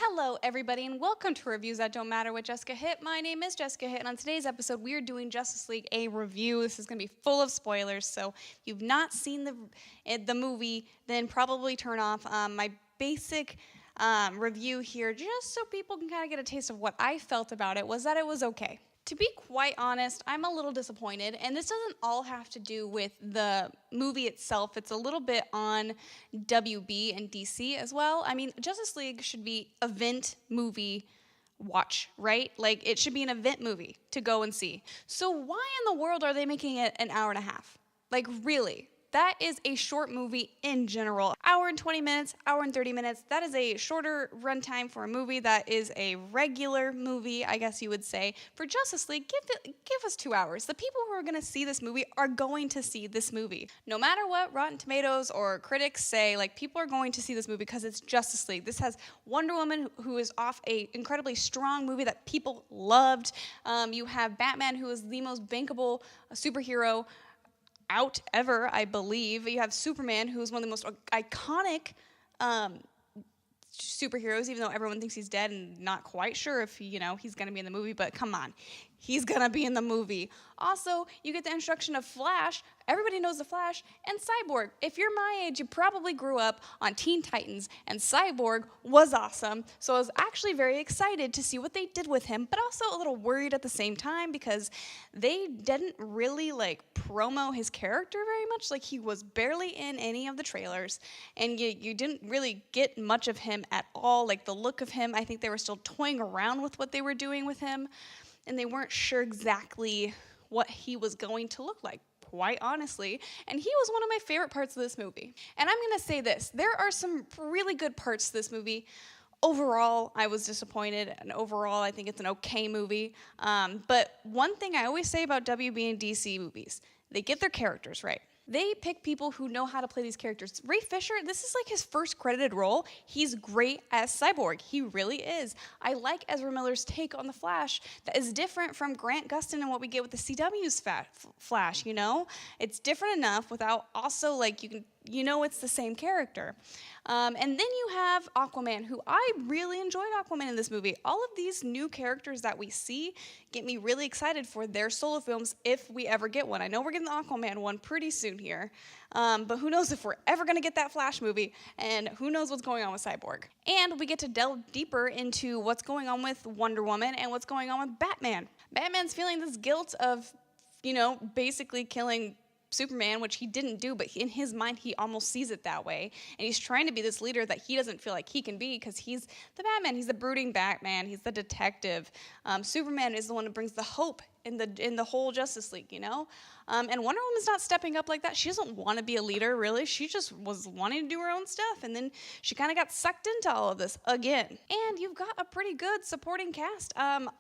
Hello, everybody, and welcome to Reviews That Don't Matter with Jessica Hitt. My name is Jessica Hitt, and on today's episode, we are doing Justice League a review. This is going to be full of spoilers, so if you've not seen the movie, then probably turn off. My basic review here, just so people can kind of get a taste of what I felt about it, was that it was okay. To be quite honest, I'm a little disappointed, and this doesn't all have to do with the movie itself. It's a little bit on WB and DC as well. I mean, Justice League should be event movie watch, right? Like, it should be an event movie to go and see. So why in the world are they making it an hour and a half? Like, really? That is a short movie in general. Hour and 20 minutes, hour and 30 minutes. That is a shorter runtime for a movie that is a regular movie, I guess you would say. For Justice League, give us 2 hours. The people who are going to see this movie are going to see this movie. No matter what Rotten Tomatoes or critics say, like, people are going to see this movie because it's Justice League. This has Wonder Woman, who is off a incredibly strong movie that people loved. You have Batman, who is the most bankable superhero out ever, I believe. You have Superman, who's one of the most iconic superheroes, even though everyone thinks he's dead and not quite sure if he's going to be in the movie, but come on. He's going to be in the movie. Also, you get the introduction of Flash. Everybody knows the Flash. And Cyborg. If you're my age, you probably grew up on Teen Titans, and Cyborg was awesome. So I was actually very excited to see what they did with him, but also a little worried at the same time because they didn't really, promo his character very much. Like, he was barely in any of the trailers, and you didn't really get much of him at all. Like, the look of him, I think they were still toying around with what they were doing with him, and they weren't sure exactly what he was going to look like, quite honestly. And he was one of my favorite parts of this movie. And I'm going to say this. There are some really good parts to this movie. Overall, I was disappointed, and overall, I think it's an okay movie. But one thing I always say about WB and DC movies, they get their characters right. They pick people who know how to play these characters. Ray Fisher, this is like his first credited role. He's great as Cyborg. He really is. I like Ezra Miller's take on the Flash that is different from Grant Gustin and what we get with the CW's Flash, It's different enough without also, it's the same character. And then you have Aquaman, who I really enjoyed Aquaman in this movie. All of these new characters that we see get me really excited for their solo films if we ever get one. I know we're getting the Aquaman one pretty soon here, but who knows if we're ever going to get that Flash movie, and who knows what's going on with Cyborg. And we get to delve deeper into what's going on with Wonder Woman and what's going on with Batman. Batman's feeling this guilt of, basically killing Superman, which he didn't do, but in his mind, he almost sees it that way. And he's trying to be this leader that he doesn't feel like he can be because he's the Batman. He's the brooding Batman. He's the detective. Superman is the one that brings the hope in the whole Justice League, And Wonder Woman's not stepping up like that. She doesn't want to be a leader, really. She just was wanting to do her own stuff, and then she kind of got sucked into all of this again. And you've got a pretty good supporting cast.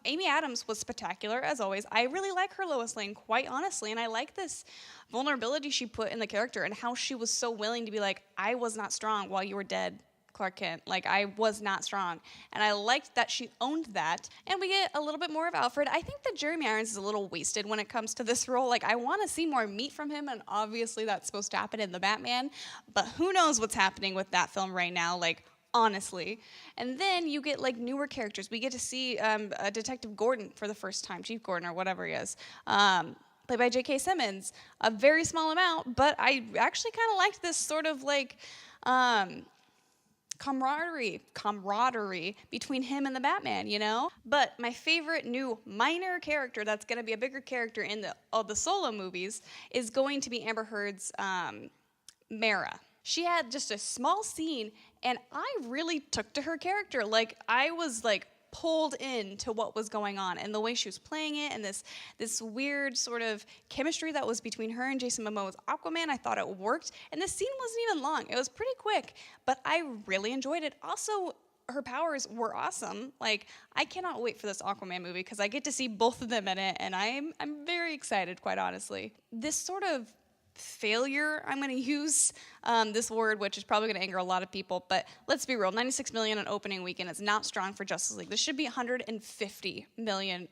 Amy Adams was spectacular, as always. I really like her Lois Lane, quite honestly, and I like this vulnerability she put in the character and how she was so willing to be like, I was not strong while you were dead, Clark Kent. Like, I was not strong. And I liked that she owned that. And we get a little bit more of Alfred. I think that Jeremy Irons is a little wasted when it comes to this role. Like, I want to see more meat from him, and obviously that's supposed to happen in The Batman. But who knows what's happening with that film right now, honestly. And then you get, newer characters. We get to see Detective Gordon for the first time, Chief Gordon or whatever he is. Played by J.K. Simmons. A very small amount, but I actually kind of liked this sort of, camaraderie between him and the Batman, But my favorite new minor character that's going to be a bigger character in all the solo movies is going to be Amber Heard's Mara. She had just a small scene, and I really took to her character. I was, pulled into what was going on and the way she was playing it, and this weird sort of chemistry that was between her and Jason Momoa's Aquaman. I thought it worked, and the scene wasn't even long. It was pretty quick, but I really enjoyed it. Also, her powers were awesome. I cannot wait for this Aquaman movie because I get to see both of them in it, and I'm very excited, quite honestly. This sort of failure, I'm going to use this word, which is probably going to anger a lot of people, but let's be real, $96 million on opening weekend is not strong for Justice League. This should be $150 million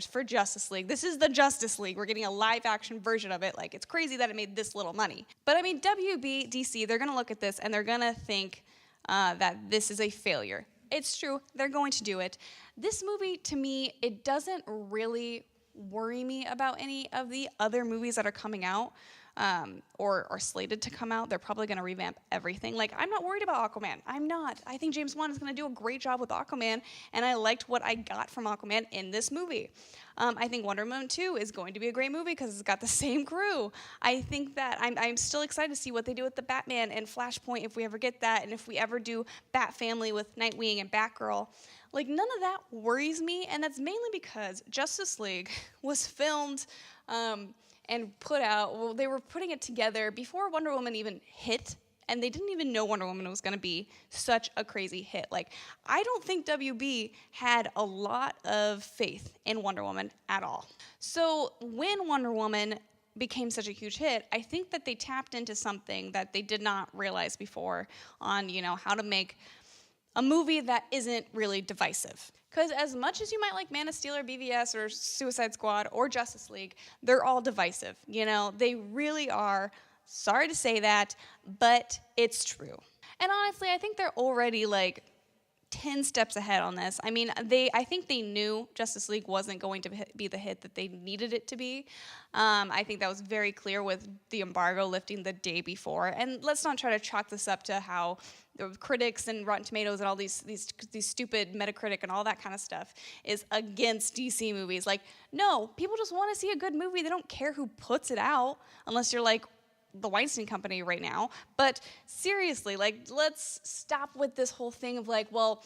for Justice League. This is the Justice League. We're getting a live-action version of it. It's crazy that it made this little money. But, WB, DC, they're going to look at this, and they're going to think that this is a failure. It's true. They're going to do it. This movie, to me, it doesn't really worry me about any of the other movies that are coming out or are slated to come out. They're probably going to revamp everything. Like, I'm not worried about Aquaman. I'm not. I think James Wan is going to do a great job with Aquaman, and I liked what I got from Aquaman in this movie. I think Wonder Woman 2 is going to be a great movie because it's got the same crew. I think that I'm still excited to see what they do with the Batman and Flashpoint if we ever get that, and if we ever do Bat Family with Nightwing and Batgirl. Like, none of that worries me, and that's mainly because Justice League was filmed and put out, well, they were putting it together before Wonder Woman even hit, and they didn't even know Wonder Woman was going to be such a crazy hit. Like, I don't think WB had a lot of faith in Wonder Woman at all. So when Wonder Woman became such a huge hit, I think that they tapped into something that they did not realize before on, how to make a movie that isn't really divisive. Because as much as you might like Man of Steel or BVS or Suicide Squad or Justice League, they're all divisive. They really are. Sorry to say that, but it's true. And honestly, I think they're already like 10 steps ahead on this. I mean, I think they knew Justice League wasn't going to be the hit that they needed it to be. I think that was very clear with the embargo lifting the day before. And let's not try to chalk this up to how the critics and Rotten Tomatoes and all these stupid Metacritic and all that kind of stuff is against DC movies. Like, no, people just want to see a good movie. They don't care who puts it out, unless you're like the Weinstein Company right now. But seriously, like, let's stop with this whole thing of like, well,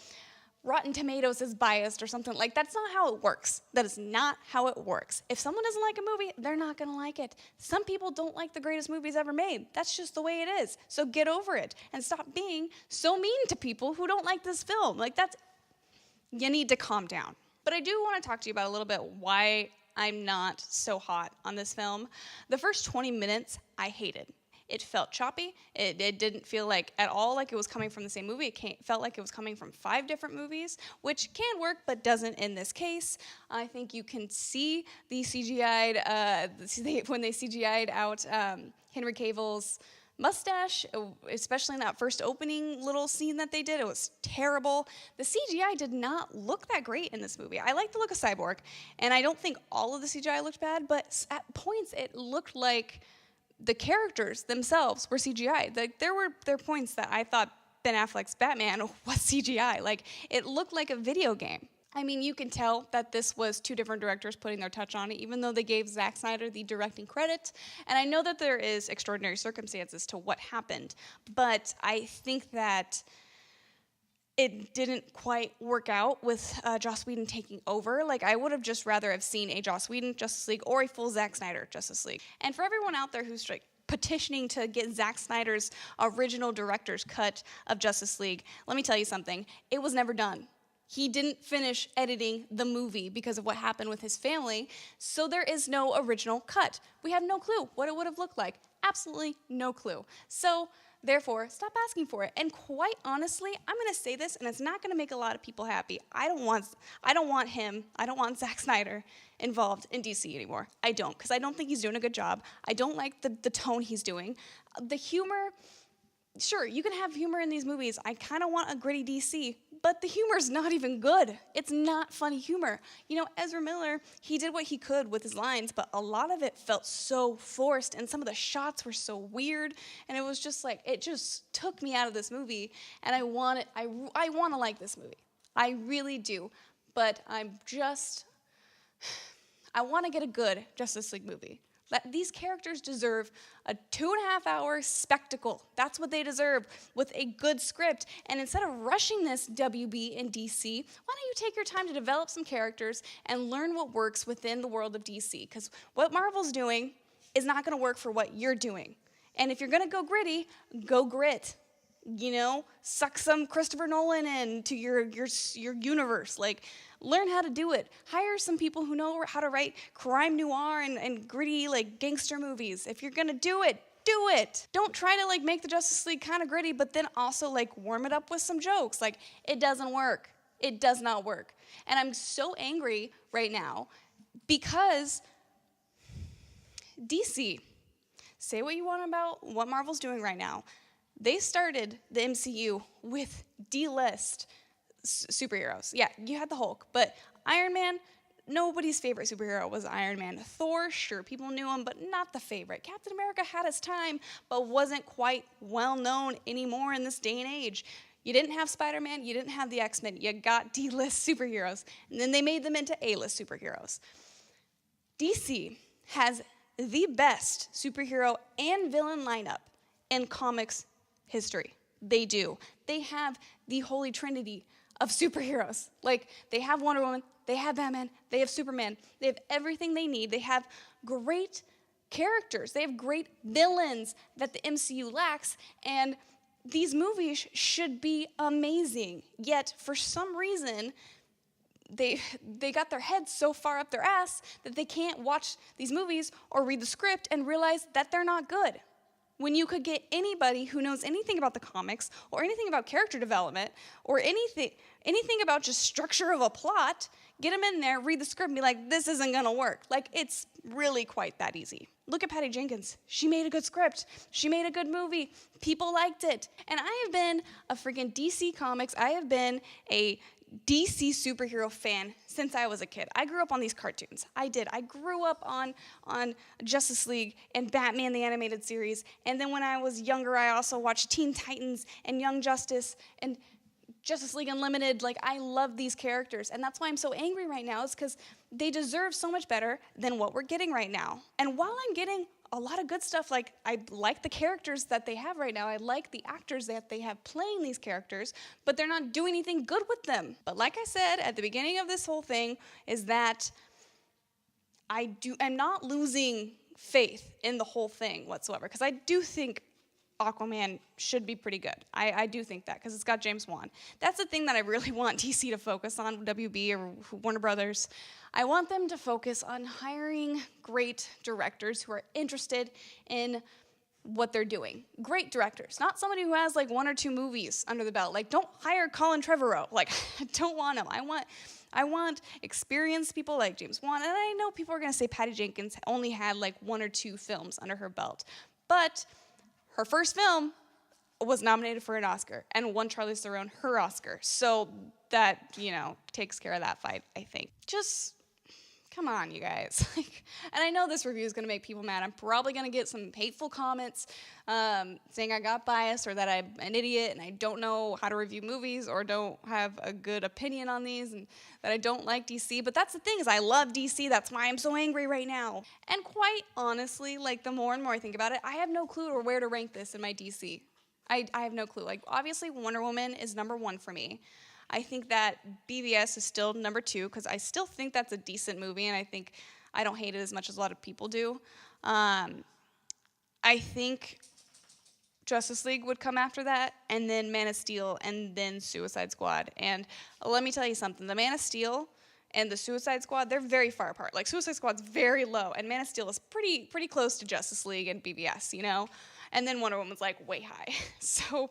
Rotten Tomatoes is biased or something. Like, that's not how it works. That is not how it works. If someone doesn't like a movie, they're not going to like it. Some people don't like the greatest movies ever made. That's just the way it is. So get over it and stop being so mean to people who don't like this film. Like, you need to calm down. But I do want to talk to you about a little bit why I'm not so hot on this film. The first 20 minutes, I hated. It felt choppy. It didn't feel like at all like it was coming from the same movie. It felt like it was coming from 5 different movies, which can work but doesn't in this case. I think you can see the CGI'd, when they CGI'd out Henry Cavill's mustache, especially in that first opening little scene that they did. It was terrible. The CGI did not look that great in this movie. I like the look of Cyborg, and I don't think all of the CGI looked bad, but at points it looked like the characters themselves were CGI. There were points that I thought Ben Affleck's Batman was CGI. Like, it looked like a video game. I mean, you can tell that this was 2 different directors putting their touch on it, even though they gave Zack Snyder the directing credit. And I know that there is extraordinary circumstances to what happened, but I think that it didn't quite work out with Joss Whedon taking over. Like, I would have just rather have seen a Joss Whedon Justice League or a full Zack Snyder Justice League. And for everyone out there who's like petitioning to get Zack Snyder's original director's cut of Justice League, let me tell you something. It was never done. He didn't finish editing the movie because of what happened with his family, so there is no original cut. We have no clue what it would have looked like. Absolutely no clue. So, therefore, stop asking for it. And quite honestly, I'm going to say this, and it's not going to make a lot of people happy. I don't want Zack Snyder involved in DC anymore. I don't, because I don't think he's doing a good job. I don't like the tone he's doing. The humor, sure, you can have humor in these movies. I kind of want a gritty DC, but the humor's not even good. It's not funny humor. Ezra Miller, he did what he could with his lines, but a lot of it felt so forced, and some of the shots were so weird, and it was just like, it just took me out of this movie, and I want to like this movie. I really do, but I want to get a good Justice League movie. These characters deserve a 2.5-hour spectacle. That's what they deserve, with a good script. And instead of rushing this, WB and DC, why don't you take your time to develop some characters and learn what works within the world of DC? Because what Marvel's doing is not going to work for what you're doing. And if you're going to go gritty, go grit. Suck some Christopher Nolan into your universe. Like, learn how to do it. Hire some people who know how to write crime noir and gritty, like, gangster movies. If you're gonna do it, do it. Don't try to, like, make the Justice League kind of gritty, but then also, like, warm it up with some jokes. Like, it doesn't work. It does not work. And I'm so angry right now because DC, say what you want about what Marvel's doing right now. They started the MCU with D-list superheroes. Yeah, you had the Hulk, but Iron Man, nobody's favorite superhero was Iron Man. Thor, sure, people knew him, but not the favorite. Captain America had his time, but wasn't quite well known anymore in this day and age. You didn't have Spider-Man, you didn't have the X-Men, you got D-list superheroes, and then they made them into A-list superheroes. DC has the best superhero and villain lineup in comics history. They do. They have the holy trinity of superheroes. Like, they have Wonder Woman, they have Batman, they have Superman, they have everything they need. They have great characters, they have great villains that the MCU lacks, and these movies should be amazing. Yet, for some reason, they got their heads so far up their ass that they can't watch these movies or read the script and realize that they're not good. When you could get anybody who knows anything about the comics or anything about character development or anything about just structure of a plot, get them in there, read the script, and be like, this isn't gonna work. Like, it's really quite that easy. Look at Patty Jenkins. She made a good script. She made a good movie. People liked it. And I have been a freaking DC Comics. I have been a DC superhero fan since I was a kid. I grew up on these cartoons. I did. I grew up on Justice League and Batman the Animated Series. And then when I was younger, I also watched Teen Titans and Young Justice and Justice League Unlimited. Like, I love these characters. And that's why I'm so angry right now, is because they deserve so much better than what we're getting right now. And while I'm getting a lot of good stuff, like, I like the characters that they have right now. I like the actors that they have playing these characters, but they're not doing anything good with them. But like I said at the beginning of this whole thing, is that I'm not losing faith in the whole thing whatsoever, because I do think Aquaman should be pretty good. I do think that, because it's got James Wan. That's the thing that I really want DC to focus on, WB or Warner Brothers. I want them to focus on hiring great directors who are interested in what they're doing. Great directors, not somebody who has like 1 or 2 movies under the belt. Like, don't hire Colin Trevorrow. Like, I don't want him. I want experienced people like James Wan. And I know people are going to say Patty Jenkins only had like 1 or 2 films under her belt, but her first film was nominated for an Oscar and won Charlize Theron her Oscar. So that, takes care of that fight, I think. Just come on, you guys. And I know this review is going to make people mad. I'm probably going to get some hateful comments saying I got biased or that I'm an idiot and I don't know how to review movies or don't have a good opinion on these and that I don't like DC. But that's the thing, is I love DC. That's why I'm so angry right now. And quite honestly, like, the more and more I think about it, I have no clue or where to rank this in my DC. I have no clue. Like, obviously, Wonder Woman is number 1 for me. I think that BVS is still number 2, because I still think that's a decent movie, and I don't hate it as much as a lot of people do. I think Justice League would come after that, and then Man of Steel, and then Suicide Squad. And let me tell you something. The Man of Steel and the Suicide Squad, they're very far apart. Like, Suicide Squad's very low, and Man of Steel is pretty close to Justice League and BVS, And then Wonder Woman's, like, way high. So,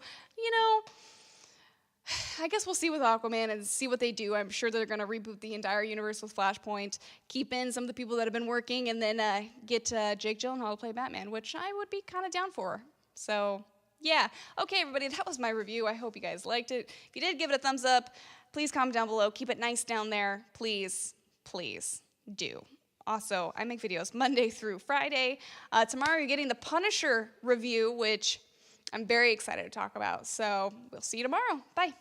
I guess we'll see with Aquaman and see what they do. I'm sure they're going to reboot the entire universe with Flashpoint, keep in some of the people that have been working, and then get Jake Gyllenhaal to play Batman, which I would be kind of down for. So, yeah. Okay, everybody, that was my review. I hope you guys liked it. If you did, give it a thumbs up. Please comment down below. Keep it nice down there. Please, please do. Also, I make videos Monday through Friday. Tomorrow you're getting the Punisher review, which I'm very excited to talk about. So we'll see you tomorrow. Bye.